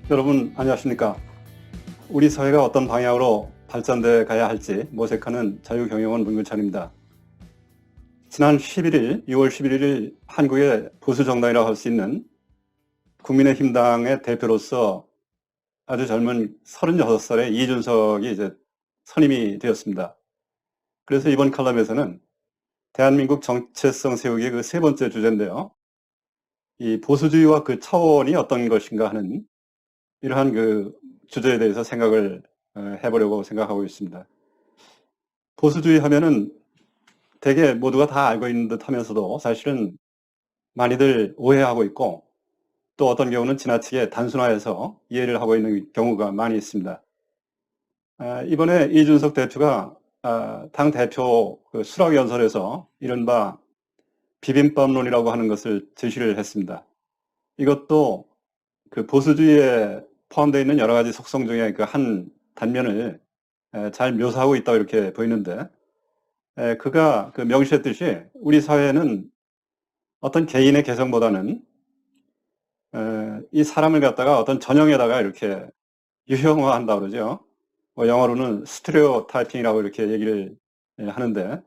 여러분 안녕하십니까? 우리 사회가 어떤 방향으로 발전돼 가야 할지 모색하는 자유경영원 문근찬입니다. 지난 6월 11일 한국의 보수 정당이라고 할 수 있는 국민의힘당의 대표로서 아주 젊은 36살의 이준석이 이제 선임이 되었습니다. 그래서 이번 칼럼에서는 대한민국 정체성 세우기의 그 세 번째 주제인데요. 이 보수주의와 그 차원이 어떤 것인가 하는 이러한 그 주제에 대해서 생각을 해보려고 생각하고 있습니다. 보수주의 하면은 대개 모두가 다 알고 있는 듯 하면서도 사실은 많이들 오해하고 있고 또 어떤 경우는 지나치게 단순화해서 이해를 하고 있는 경우가 많이 있습니다. 이번에 이준석 대표가 당 대표 그 수락연설에서 이른바 비빔밥론이라고 하는 것을 제시를 했습니다. 이것도 그 보수주의에 포함되어 있는 여러 가지 속성 중에 그 한 단면을 잘 묘사하고 있다고 이렇게 보이는데, 그가 그 명시했듯이 우리 사회는 어떤 개인의 개성보다는 이 사람을 갖다가 어떤 전형에다가 이렇게 유형화한다 그러죠. 뭐 영어로는 스테레오타이핑이라고 이렇게 얘기를 하는데,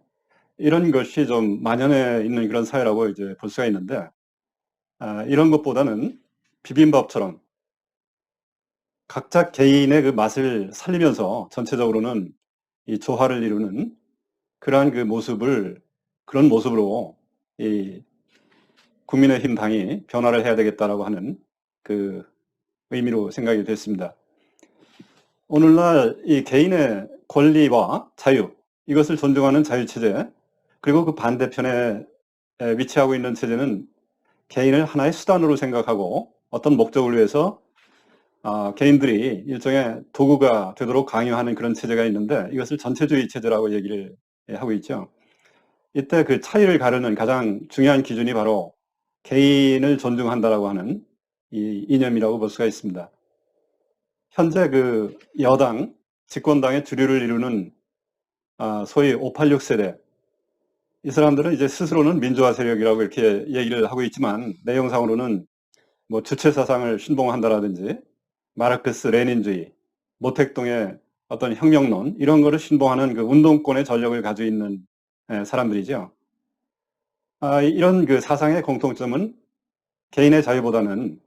이런 것이 좀 만연해 있는 그런 사회라고 이제 볼 수가 있는데, 이런 것보다는 비빔밥처럼 각자 개인의 그 맛을 살리면서 전체적으로는 이 조화를 이루는 그러한 그런 모습으로 이 국민의힘 당이 변화를 해야 되겠다라고 하는 그 의미로 생각이 됐습니다. 오늘날 이 개인의 권리와 자유, 이것을 존중하는 자유체제, 그리고 그 반대편에 위치하고 있는 체제는 개인을 하나의 수단으로 생각하고 어떤 목적을 위해서 개인들이 일종의 도구가 되도록 강요하는 그런 체제가 있는데, 이것을 전체주의 체제라고 얘기를 하고 있죠. 이때 그 차이를 가르는 가장 중요한 기준이 바로 개인을 존중한다라고 하는 이 이념이라고 볼 수가 있습니다. 현재 그 여당, 집권당의 주류를 이루는 소위 586 세대, 이 사람들은 이제 스스로는 민주화 세력이라고 이렇게 얘기를 하고 있지만 내용상으로는 뭐 주체 사상을 신봉한다라든지 마르크스 레닌주의, 모택동의 어떤 혁명론, 이런 거를 신봉하는 그 운동권의 전력을 가지고 있는 사람들이죠. 이런 그 사상의 공통점은 개인의 자유보다는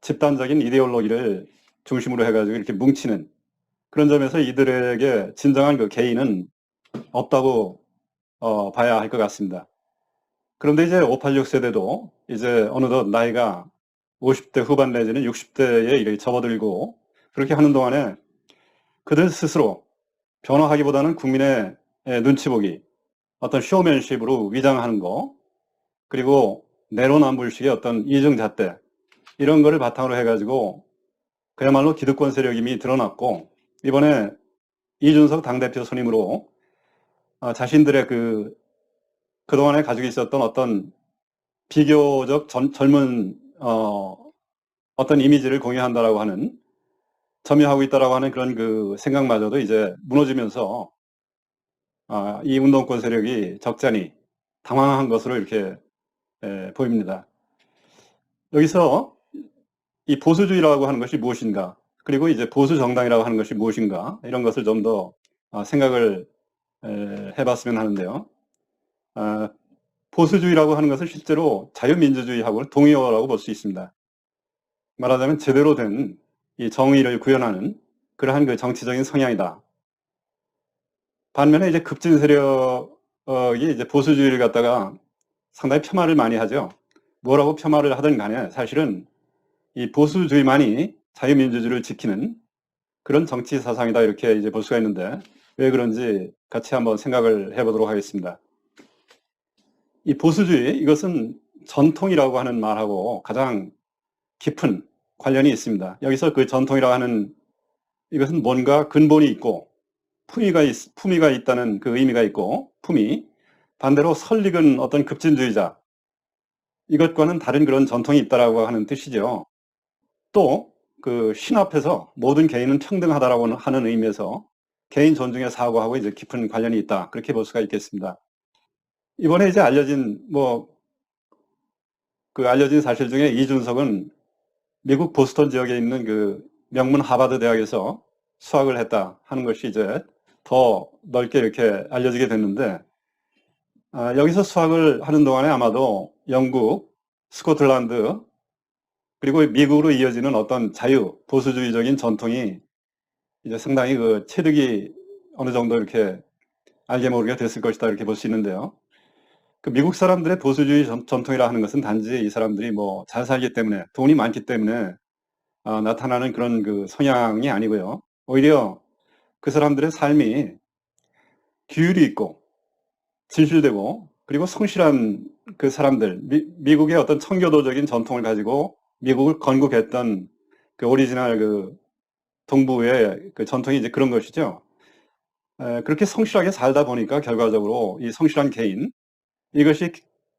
집단적인 이데올로기를 중심으로 해가지고 이렇게 뭉치는 그런 점에서 이들에게 진정한 그 개인은 없다고 봐야 할 것 같습니다. 그런데 이제 586 세대도 이제 어느덧 나이가 50대 후반 내지는 60대에 이렇게 접어들고 그렇게 하는 동안에 그들 스스로 변화하기보다는 국민의 눈치 보기, 어떤 쇼맨십으로 위장하는 거, 그리고 내로남불식의 어떤 이중잣대, 이런 거를 바탕으로 해가지고 그야말로 기득권 세력이 이미 드러났고, 이번에 이준석 당대표 선임으로 자신들의 그동안에 가지고 있었던 어떤 비교적 젊은 어떤 이미지를 공유한다라고 하는, 점유하고 있다라고 하는 그런 그 생각마저도 이제 무너지면서 이 운동권 세력이 적잖이 당황한 것으로 이렇게 보입니다. 여기서 이 보수주의라고 하는 것이 무엇인가, 그리고 이제 보수 정당이라고 하는 것이 무엇인가, 이런 것을 좀 더 생각을 해봤으면 하는데요. 보수주의라고 하는 것을 실제로 자유민주주의하고 동의어라고 볼 수 있습니다. 말하자면 제대로 된 이 정의를 구현하는 그러한 그 정치적인 성향이다. 반면에 이제 급진 세력이 이제 보수주의를 갖다가 상당히 폄하를 많이 하죠. 뭐라고 폄하를 하든 간에 사실은 이 보수주의만이 자유민주주의를 지키는 그런 정치 사상이다, 이렇게 이제 볼 수가 있는데, 왜 그런지 같이 한번 생각을 해보도록 하겠습니다. 이 보수주의, 이것은 전통이라고 하는 말하고 가장 깊은 관련이 있습니다. 여기서 그 전통이라고 하는 이것은 뭔가 근본이 있고 품위가 있다는 그 의미가 있고, 품위, 반대로 설익은 어떤 급진주의자, 이것과는 다른 그런 전통이 있다라고 하는 뜻이죠. 또 그 신 앞에서 모든 개인은 평등하다라고 하는 의미에서 개인 존중의 사고하고 이제 깊은 관련이 있다, 그렇게 볼 수가 있겠습니다. 이번에 이제 알려진 사실 중에 이준석은 미국 보스턴 지역에 있는 그 명문 하버드 대학에서 수학을 했다 하는 것이 이제 더 넓게 이렇게 알려지게 됐는데, 여기서 수학을 하는 동안에 아마도 영국, 스코틀랜드, 그리고 미국으로 이어지는 어떤 자유, 보수주의적인 전통이 이제 상당히 그 체득이 어느 정도 이렇게 알게 모르게 됐을 것이다, 이렇게 볼 수 있는데요. 그 미국 사람들의 보수주의 전통이라 하는 것은 단지 이 사람들이 뭐 잘 살기 때문에, 돈이 많기 때문에 나타나는 그런 그 성향이 아니고요. 오히려 그 사람들의 삶이 규율이 있고 진실되고 그리고 성실한 그 사람들, 미국의 어떤 청교도적인 전통을 가지고 미국을 건국했던 그 오리지널 그 동부의 그 전통이 이제 그런 것이죠. 그렇게 성실하게 살다 보니까 결과적으로 이 성실한 개인, 이것이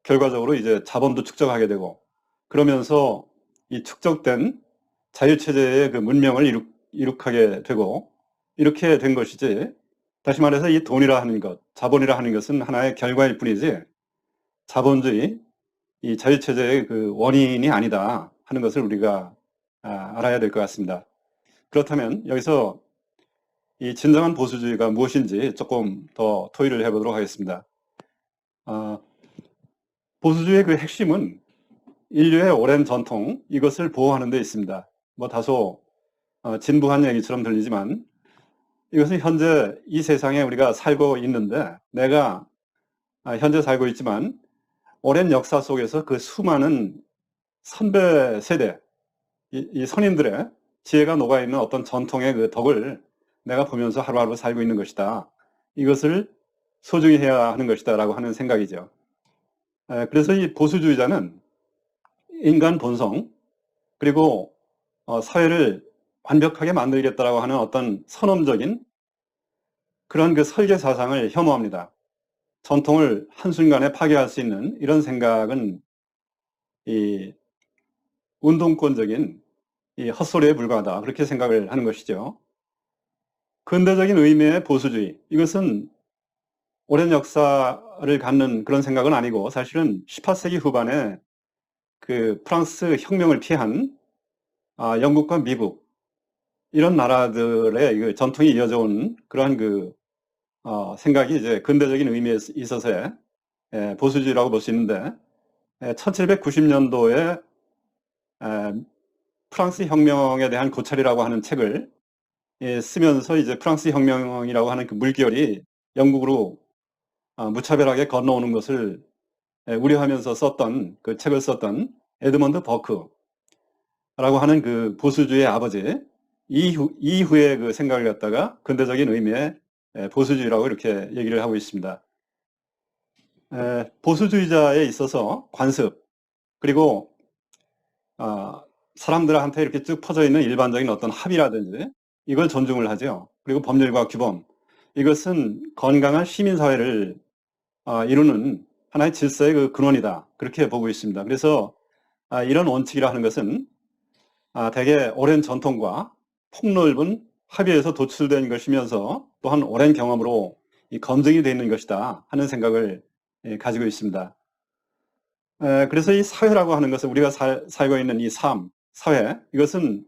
결과적으로 이제 자본도 축적하게 되고, 그러면서 이 축적된 자유체제의 그 문명을 이룩하게 되고, 이렇게 된 것이지, 다시 말해서 이 돈이라 하는 것, 자본이라 하는 것은 하나의 결과일 뿐이지, 자본주의, 이 자유체제의 그 원인이 아니다 하는 것을 우리가 알아야 될 것 같습니다. 그렇다면 여기서 이 진정한 보수주의가 무엇인지 조금 더 토의를 해보도록 하겠습니다. 보수주의의 그 핵심은 인류의 오랜 전통, 이것을 보호하는 데 있습니다. 뭐 다소 진부한 얘기처럼 들리지만 이것은 현재 이 세상에 우리가 살고 있는데, 내가 현재 살고 있지만 오랜 역사 속에서 그 수많은 선배 세대, 이 선인들의 지혜가 녹아있는 어떤 전통의 그 덕을 내가 보면서 하루하루 살고 있는 것이다. 이것을 소중히 해야 하는 것이다 라고 하는 생각이죠. 그래서 이 보수주의자는 인간 본성, 그리고 사회를 완벽하게 만들겠다라고 하는 어떤 선언적인 그런 그 설계 사상을 혐오합니다. 전통을 한순간에 파괴할 수 있는 이런 생각은 이 운동권적인 이 헛소리에 불과하다, 그렇게 생각을 하는 것이죠. 근대적인 의미의 보수주의, 이것은 오랜 역사를 갖는 그런 생각은 아니고, 사실은 18세기 후반에 그 프랑스 혁명을 피한 영국과 미국, 이런 나라들의 그 전통이 이어져 온 그러한 그 생각이 이제 근대적인 의미에 있어서의 보수주의라고 볼 수 있는데, 1790년도에 프랑스 혁명에 대한 고찰이라고 하는 책을 쓰면서 이제 프랑스 혁명이라고 하는 그 물결이 영국으로 무차별하게 건너오는 것을 우려하면서 썼던, 그 책을 썼던 에드먼드 버크라고 하는 그 보수주의의 아버지, 이후에 그 생각을 갖다가 근대적인 의미의 보수주의라고 이렇게 얘기를 하고 있습니다. 보수주의자에 있어서 관습, 그리고 사람들한테 이렇게 쭉 퍼져 있는 일반적인 어떤 합의라든지 이걸 존중을 하죠. 그리고 법률과 규범, 이것은 건강한 시민사회를 이루는 하나의 질서의 그 근원이다, 그렇게 보고 있습니다. 그래서 이런 원칙이라 하는 것은 대개 오랜 전통과 폭넓은 합의에서 도출된 것이면서 또한 오랜 경험으로 검증이 되어 있는 것이다 하는 생각을 가지고 있습니다. 그래서 이 사회라고 하는 것은, 우리가 살고 있는 이 삶, 사회, 이것은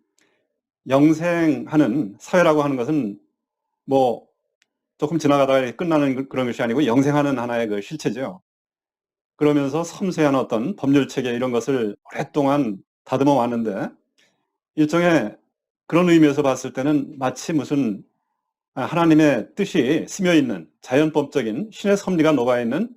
영생하는, 사회라고 하는 것은 뭐 조금 지나가다가 끝나는 그런 것이 아니고 영생하는 하나의 그 실체죠. 그러면서 섬세한 어떤 법률 체계, 이런 것을 오랫동안 다듬어 왔는데, 일종의 그런 의미에서 봤을 때는 마치 무슨 하나님의 뜻이 스며 있는 자연법적인 신의 섭리가 녹아 있는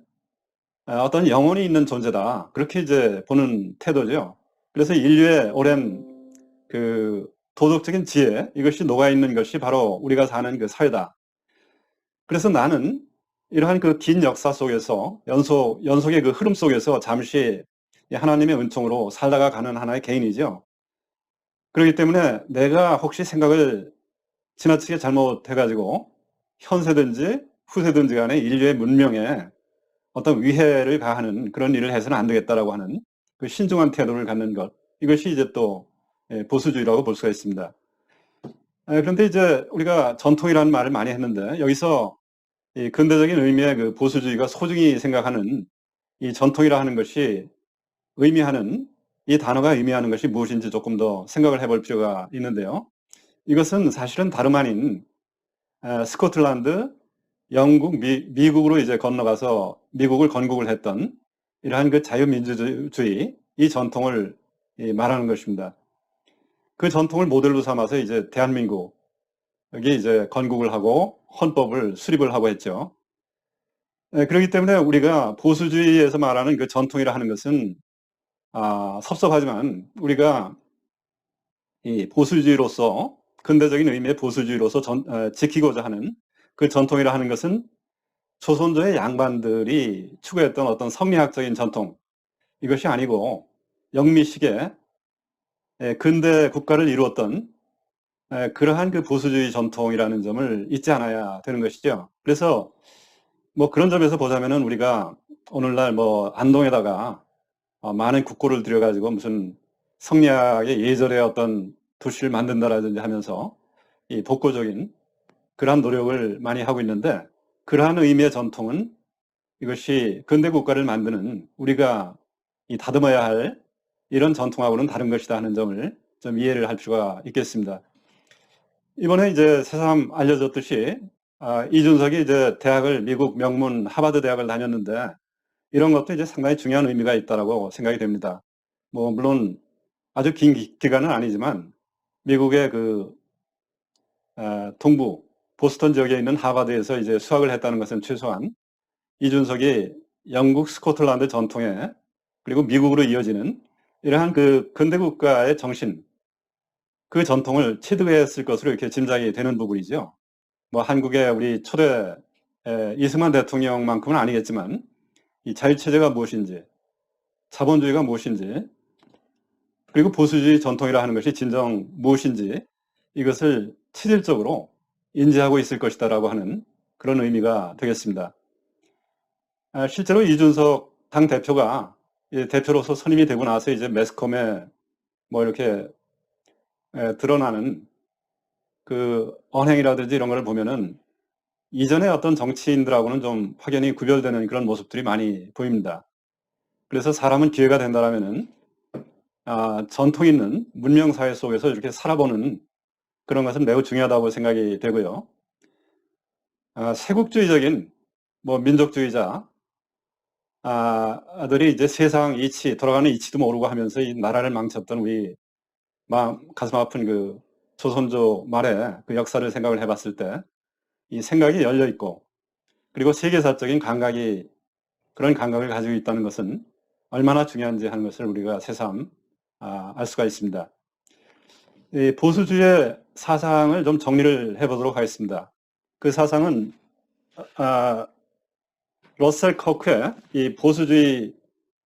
어떤 영혼이 있는 존재다, 그렇게 이제 보는 태도죠. 그래서 인류의 오랜 그 도덕적인 지혜, 이것이 녹아 있는 것이 바로 우리가 사는 그 사회다. 그래서 나는 이러한 그 긴 역사 속에서 연속의 그 흐름 속에서 잠시 하나님의 은총으로 살다가 가는 하나의 개인이죠. 그렇기 때문에 내가 혹시 생각을 지나치게 잘못해가지고 현세든지 후세든지 간에 인류의 문명에 어떤 위해를 가하는 그런 일을 해서는 안 되겠다라고 하는 그 신중한 태도를 갖는 것, 이것이 이제 또 보수주의라고 볼 수가 있습니다. 그런데 이제 우리가 전통이라는 말을 많이 했는데, 여기서 이 근대적인 의미의 그 보수주의가 소중히 생각하는 이 전통이라 하는 것이 의미하는, 이 단어가 의미하는 것이 무엇인지 조금 더 생각을 해볼 필요가 있는데요. 이것은 사실은 다름 아닌 스코틀랜드, 영국, 미국으로 이제 건너가서 미국을 건국을 했던 이러한 그 자유민주주의 이 전통을 말하는 것입니다. 그 전통을 모델로 삼아서 이제 대한민국이 이제 건국을 하고 헌법을 수립을 하고 했죠. 그렇기 때문에 우리가 보수주의에서 말하는 그 전통이라 하는 것은 섭섭하지만 우리가 이 보수주의로서 근대적인 의미의 보수주의로서 지키고자 하는 그 전통이라 하는 것은 조선조의 양반들이 추구했던 어떤 성리학적인 전통, 이것이 아니고 영미식의 근대 국가를 이루었던 그러한 그 보수주의 전통이라는 점을 잊지 않아야 되는 것이죠. 그래서 뭐 그런 점에서 보자면은 우리가 오늘날 뭐 안동에다가 많은 국고를 들여가지고 무슨 성리학의 예절의 어떤 도시를 만든다라든지 하면서 이 독보적인 그러한 노력을 많이 하고 있는데, 그러한 의미의 전통은 이것이 근대 국가를 만드는 우리가 이 다듬어야 할 이런 전통하고는 다른 것이다 하는 점을 좀 이해를 할 필요가 있겠습니다. 이번에 이제 새삼 알려졌듯이 이준석이 이제 대학을 미국 명문 하버드 대학을 다녔는데 이런 것도 이제 상당히 중요한 의미가 있다라고 생각이 됩니다. 뭐 물론 아주 긴 기간은 아니지만 미국의 그 동부 보스턴 지역에 있는 하버드에서 이제 수학을 했다는 것은 최소한 이준석이 영국 스코틀랜드 전통에 그리고 미국으로 이어지는 이러한 그 근대 국가의 정신, 그 전통을 체득했을 것으로 이렇게 짐작이 되는 부분이죠. 뭐 한국의 우리 초대 이승만 대통령만큼은 아니겠지만 이 자유체제가 무엇인지, 자본주의가 무엇인지, 그리고 보수주의 전통이라 하는 것이 진정 무엇인지 이것을 체질적으로 인지하고 있을 것이다라고 하는 그런 의미가 되겠습니다. 실제로 이준석 당 대표가 대표로서 선임이 되고 나서 이제 매스컴에 뭐 이렇게 드러나는 그 언행이라든지 이런 걸 보면은 이전의 어떤 정치인들하고는 좀 확연히 구별되는 그런 모습들이 많이 보입니다. 그래서 사람은 기회가 된다라면은 전통 있는 문명 사회 속에서 이렇게 살아보는 그런 것은 매우 중요하다고 생각이 되고요. 세국주의적인 뭐 민족주의자 들이 이제 세상 이치, 돌아가는 이치도 모르고 하면서 이 나라를 망쳤던 우리 가슴 아픈 그 조선조 말의 그 역사를 생각을 해봤을 때 이 생각이 열려 있고 그리고 세계사적인 감각이 그런 감각을 가지고 있다는 것은 얼마나 중요한지 하는 것을 우리가 새삼 알 수가 있습니다. 이 보수주의 사상을 좀 정리를 해보도록 하겠습니다. 그 사상은 러셀 커크의 이 보수주의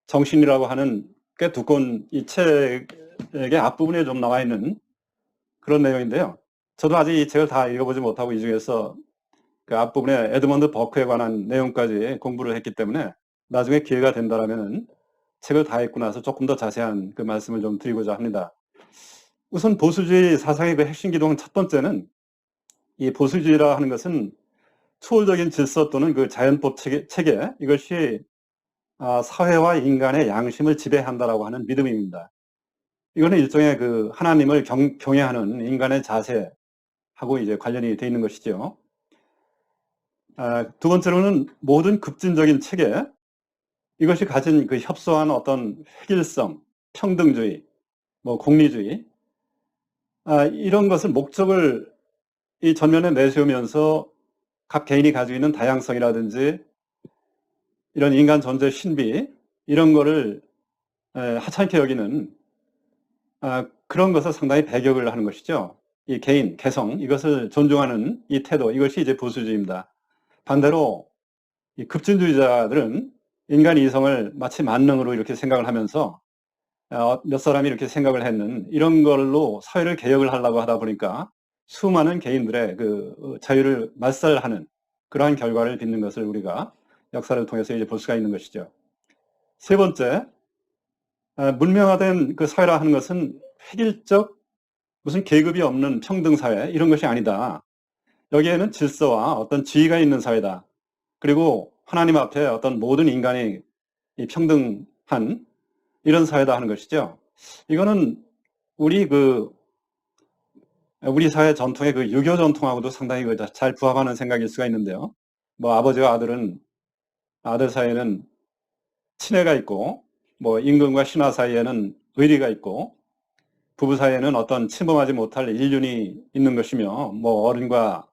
정신이라고 하는 꽤 두꺼운 이 책의 앞부분에 좀 나와 있는 그런 내용인데요. 저도 아직 이 책을 다 읽어보지 못하고 이 중에서 그 앞부분에 에드먼드 버크에 관한 내용까지 공부를 했기 때문에 나중에 기회가 된다라면은 책을 다 읽고 나서 조금 더 자세한 그 말씀을 좀 드리고자 합니다. 우선 보수주의 사상의 그 핵심 기둥은 첫 번째는 이 보수주의라 하는 것은 초월적인 질서 또는 그 자연법 체계 이것이 사회와 인간의 양심을 지배한다라고 하는 믿음입니다. 이거는 일종의 그 하나님을 경외하는 인간의 자세하고 이제 관련이 돼 있는 것이죠. 두 번째로는 모든 급진적인 체계, 이것이 가진 그 협소한 어떤 획일성, 평등주의, 뭐 공리주의, 이런 것을 목적을 이 전면에 내세우면서 각 개인이 가지고 있는 다양성이라든지 이런 인간 존재 신비, 이런 거를 하찮게 여기는 그런 것을 상당히 배격을 하는 것이죠. 이 개인, 개성, 이것을 존중하는 이 태도, 이것이 이제 보수주의입니다. 반대로 이 급진주의자들은 인간 이성을 마치 만능으로 이렇게 생각을 하면서 몇 사람이 이렇게 생각을 했는 이런 걸로 사회를 개혁을 하려고 하다 보니까 수많은 개인들의 그 자유를 말살하는 그러한 결과를 빚는 것을 우리가 역사를 통해서 이제 볼 수가 있는 것이죠. 세 번째, 문명화된 그 사회라 하는 것은 획일적 무슨 계급이 없는 평등사회 이런 것이 아니다. 여기에는 질서와 어떤 지위가 있는 사회다. 그리고 하나님 앞에 어떤 모든 인간이 평등한 이런 사회다 하는 것이죠. 이거는 우리 그 우리 사회 전통의 그 유교 전통하고도 상당히 잘 부합하는 생각일 수가 있는데요. 뭐 아버지와 아들 사이에는 친애가 있고, 뭐 임금과 신하 사이에는 의리가 있고, 부부 사이에는 어떤 침범하지 못할 인륜이 있는 것이며, 뭐 어른과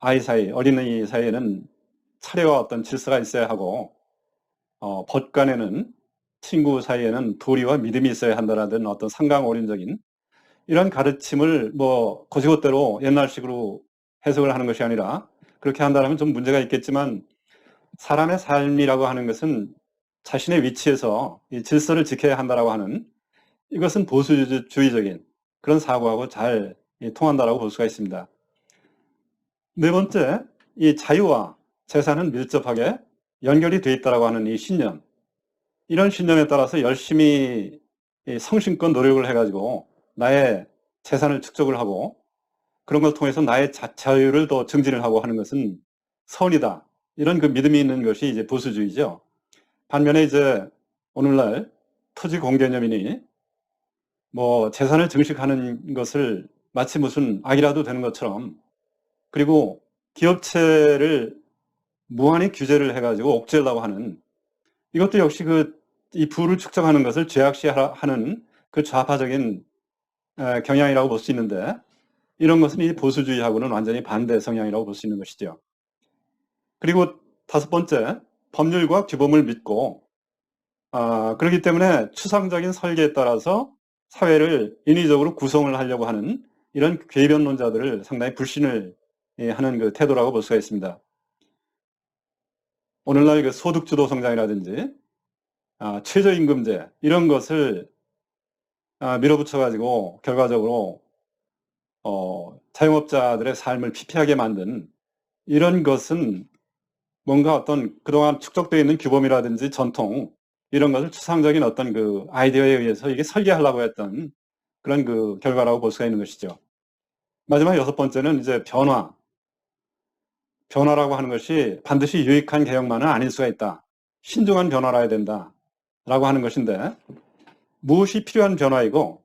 아이 사이, 어린이 사이에는 차례와 어떤 질서가 있어야 하고, 벗 간에는 친구 사이에는 도리와 믿음이 있어야 한다라는 어떤 상강오륜적인 이런 가르침을 뭐 거시것대로 옛날식으로 해석을 하는 것이 아니라, 그렇게 한다면 좀 문제가 있겠지만, 사람의 삶이라고 하는 것은 자신의 위치에서 이 질서를 지켜야 한다라고 하는, 이것은 보수주의적인 그런 사고하고 잘 통한다라고 볼 수가 있습니다. 네 번째, 이 자유와 재산은 밀접하게 연결이 되어 있다라고 하는 이 신념. 이런 신념에 따라서 열심히 성심껏 노력을 해가지고 나의 재산을 축적을 하고, 그런 걸 통해서 나의 자유를 더 증진을 하고 하는 것은 선이다. 이런 그 믿음이 있는 것이 이제 보수주의죠. 반면에 이제 오늘날 토지 공개념이니 뭐 재산을 증식하는 것을 마치 무슨 악이라도 되는 것처럼, 그리고 기업체를 무한히 규제를 해가지고 옥죄려고 하는, 이것도 역시 이 부를 축적하는 것을 죄악시하는 그 좌파적인 경향이라고 볼 수 있는데, 이런 것은 이 보수주의하고는 완전히 반대 성향이라고 볼 수 있는 것이죠. 그리고 다섯 번째, 법률과 규범을 믿고, 그렇기 때문에 추상적인 설계에 따라서 사회를 인위적으로 구성을 하려고 하는 이런 궤변론자들을 상당히 불신을 하는 그 태도라고 볼 수가 있습니다. 오늘날 그 소득주도 성장이라든지 최저임금제 이런 것을 밀어붙여가지고 결과적으로 자영업자들의 삶을 피폐하게 만든 이런 것은 뭔가 어떤 그동안 축적되어 있는 규범이라든지 전통, 이런 것을 추상적인 어떤 그 아이디어에 의해서 이게 설계하려고 했던 그런 그 결과라고 볼 수가 있는 것이죠. 마지막 여섯 번째는 이제 변화라고 하는 것이 반드시 유익한 개혁만은 아닐 수가 있다. 신중한 변화라 해야 된다. 라고 하는 것인데, 무엇이 필요한 변화이고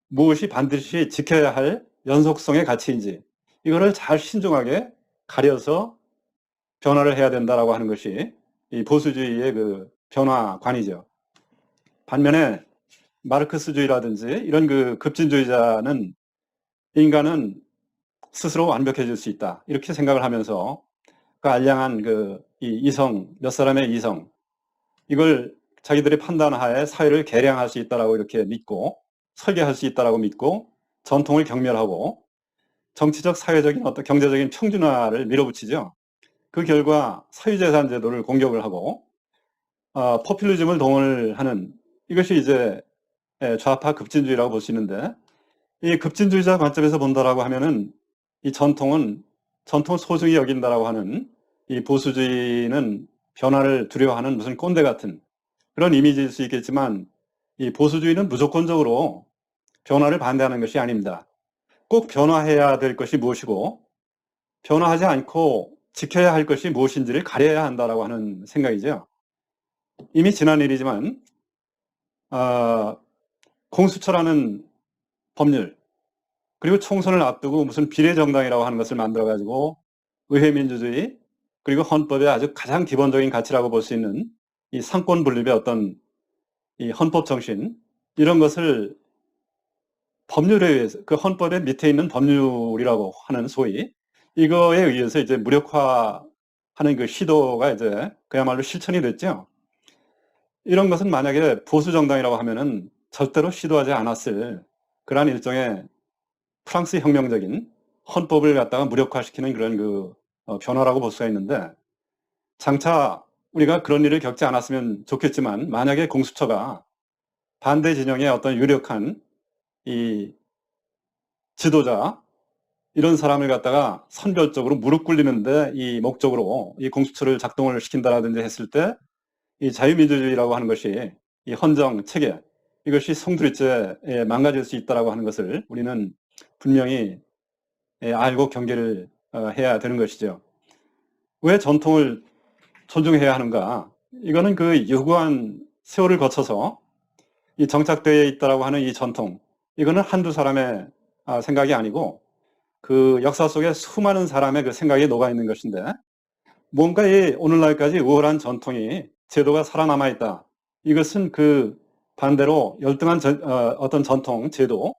무엇이 반드시 지켜야 할 연속성의 가치인지, 이거를 잘 신중하게 가려서 변화를 해야 된다라고 하는 것이 이 보수주의의 그 변화관이죠. 반면에 마르크스주의라든지 이런 그 급진주의자는 인간은 스스로 완벽해질 수 있다, 이렇게 생각을 하면서 그 알량한 이 이성, 몇 사람의 이성, 이걸 자기들의 판단하에 사회를 개량할 수 있다라고 이렇게 믿고, 설계할 수 있다라고 믿고, 전통을 경멸하고 정치적, 사회적인 어떤 경제적인 평준화를 밀어붙이죠. 그 결과 사유재산 제도를 공격을 하고 포퓰리즘을 동원하는, 이것이 이제 좌파 급진주의라고 볼 수 있는데, 이 급진주의자 관점에서 본다라고 하면은 이 전통을 소중히 여긴다라고 하는 이 보수주의는 변화를 두려워하는 무슨 꼰대 같은 그런 이미지일 수 있겠지만, 이 보수주의는 무조건적으로 변화를 반대하는 것이 아닙니다. 꼭 변화해야 될 것이 무엇이고 변화하지 않고 지켜야 할 것이 무엇인지를 가려야 한다라고 하는 생각이죠. 이미 지난 일이지만 공수처라는 법률, 그리고 총선을 앞두고 무슨 비례정당이라고 하는 것을 만들어가지고 의회민주주의, 그리고 헌법의 아주 가장 기본적인 가치라고 볼 수 있는 이 상권 분립의 어떤 이 헌법 정신, 이런 것을 법률에 의해서, 그 헌법의 밑에 있는 법률이라고 하는 소위 이거에 의해서 이제 무력화하는 그 시도가 이제 그야말로 실천이 됐죠. 이런 것은 만약에 보수 정당이라고 하면은 절대로 시도하지 않았을 그러한 일종의 프랑스 혁명적인 헌법을 갖다가 무력화시키는 그런 변화라고 볼 수가 있는데, 장차 우리가 그런 일을 겪지 않았으면 좋겠지만, 만약에 공수처가 반대 진영의 어떤 유력한 이 지도자, 이런 사람을 갖다가 선별적으로 무릎 꿇리는데 이 목적으로 이 공수처를 작동을 시킨다라든지 했을 때, 이 자유민주주의라고 하는 것이, 이 헌정 체계, 이것이 송두리째 망가질 수 있다라고 하는 것을 우리는 분명히 알고 경계를 해야 되는 것이죠. 왜 전통을 존중해야 하는가? 이거는 그 유구한 세월을 거쳐서 이 정착되어 있다라고 하는 이 전통, 이거는 한두 사람의 생각이 아니고 그 역사 속에 수많은 사람의 그 생각이 녹아 있는 것인데, 뭔가 이 오늘날까지 우월한 전통이, 제도가 살아남아 있다. 이것은 그 반대로 열등한 어떤 전통, 제도,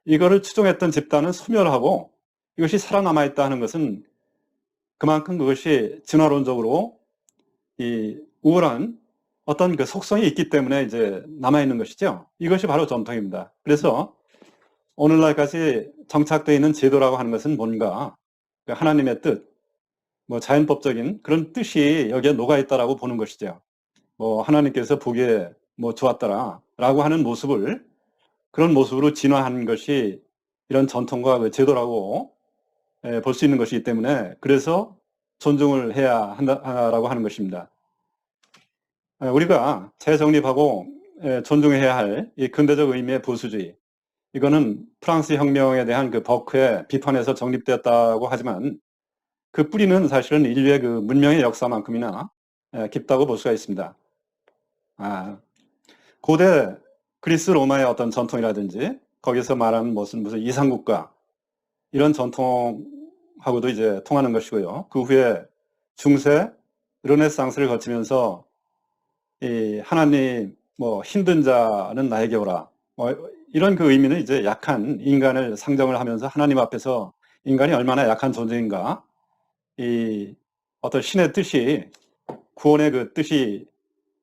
이거를 추종했던 집단은 소멸하고 이것이 살아남아 있다 하는 것은 그만큼 그것이 진화론적으로 이 우월한 어떤 그 속성이 있기 때문에 이제 남아있는 것이죠. 이것이 바로 전통입니다. 그래서 오늘날까지 정착되어 있는 제도라고 하는 것은 뭔가 하나님의 뜻, 뭐 자연법적인 그런 뜻이 여기에 녹아있다라고 보는 것이죠. 뭐 하나님께서 보기에 뭐 좋았더라라고 하는 모습을, 그런 모습으로 진화한 것이 이런 전통과 그 제도라고 볼 수 있는 것이기 때문에, 그래서 존중을 해야 한다라고 하는 것입니다. 우리가 재정립하고 존중해야 할 이 근대적 의미의 보수주의, 이거는 프랑스 혁명에 대한 그 버크의 비판에서 정립되었다고 하지만 그 뿌리는 사실은 인류의 그 문명의 역사만큼이나 깊다고 볼 수가 있습니다. 고대 그리스 로마의 어떤 전통이라든지 거기서 말하는 무슨 이상국가, 이런 전통하고도 이제 통하는 것이고요. 그 후에 중세 르네상스를 거치면서 이 하나님 뭐 힘든 자는 나에게 오라, 이런 그 의미는 이제 약한 인간을 상정을 하면서 하나님 앞에서 인간이 얼마나 약한 존재인가, 이 어떤 신의 뜻이, 구원의 그 뜻이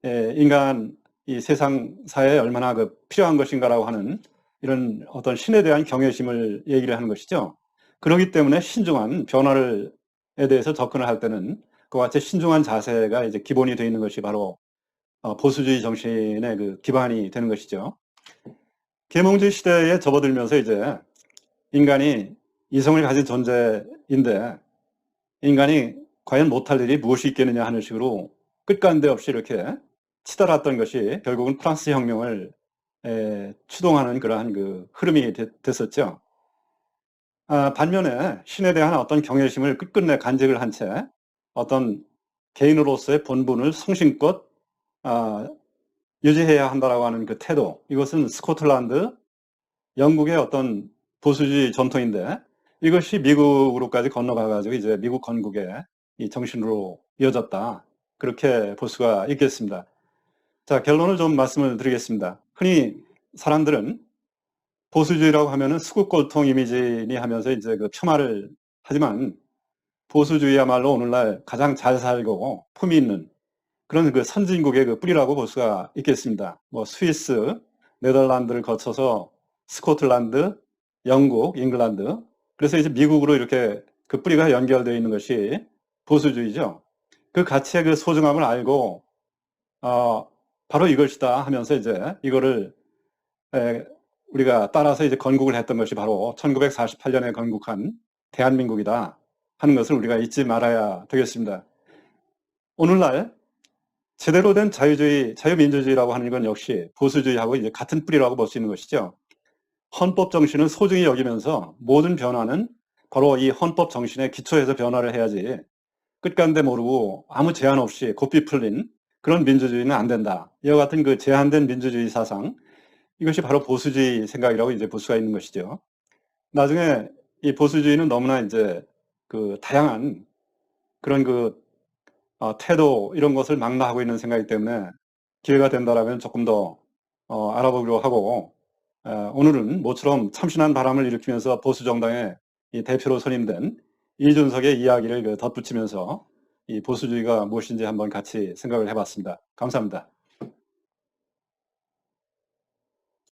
인간 이 세상 사회에 얼마나 그 필요한 것인가라고 하는 이런 어떤 신에 대한 경외심을 얘기를 하는 것이죠. 그렇기 때문에 신중한 변화에 대해서 접근을 할 때는 그와 같이 신중한 자세가 이제 기본이 되어 있는 것이 바로 보수주의 정신의 그 기반이 되는 것이죠. 계몽주의 시대에 접어들면서 이제 인간이 이성을 가진 존재인데 인간이 과연 못할 일이 무엇이 있겠느냐 하는 식으로 끝간데 없이 이렇게 치달았던 것이 결국은 프랑스 혁명을 추동하는 그러한 그 흐름이 됐었죠. 반면에 신에 대한 어떤 경외심을 끝끝내 간직을 한 채 어떤 개인으로서의 본분을 성심껏 유지해야 한다라고 하는 그 태도, 이것은 스코틀랜드, 영국의 어떤 보수주의 전통인데 이것이 미국으로까지 건너가가지고 이제 미국 건국의 이 정신으로 이어졌다, 그렇게 볼 수가 있겠습니다. 자, 결론을 좀 말씀을 드리겠습니다. 흔히 사람들은 보수주의라고 하면은 수국골통 이미지니 하면서 이제 그 폄하를 하지만, 보수주의야말로 오늘날 가장 잘 살고 품위 있는 그런 그 선진국의 그 뿌리라고 볼 수가 있겠습니다. 뭐 스위스, 네덜란드를 거쳐서 스코틀랜드, 영국, 잉글랜드, 그래서 이제 미국으로 이렇게 그 뿌리가 연결되어 있는 것이 보수주의죠. 그 가치의 그 소중함을 알고 바로 이것이다 하면서 이제 이거를 우리가 따라서 이제 건국을 했던 것이 바로 1948년에 건국한 대한민국이다 하는 것을 우리가 잊지 말아야 되겠습니다. 오늘날 제대로 된 자유주의, 자유민주주의라고 하는 건 역시 보수주의하고 이제 같은 뿌리라고 볼 수 있는 것이죠. 헌법 정신을 소중히 여기면서 모든 변화는 바로 이 헌법 정신에 기초해서 변화를 해야지, 끝간데 모르고 아무 제한 없이 고삐 풀린 그런 민주주의는 안 된다. 이와 같은 그 제한된 민주주의 사상, 이것이 바로 보수주의 생각이라고 이제 볼 수가 있는 것이죠. 나중에 이 보수주의는 너무나 이제 그 다양한 그런 그 태도, 이런 것을 망라하고 있는 생각이기 때문에 기회가 된다라면 조금 더 알아보기로 하고, 오늘은 모처럼 참신한 바람을 일으키면서 보수 정당의 이 대표로 선임된 이준석의 이야기를 덧붙이면서 이 보수주의가 무엇인지 한번 같이 생각을 해봤습니다. 감사합니다.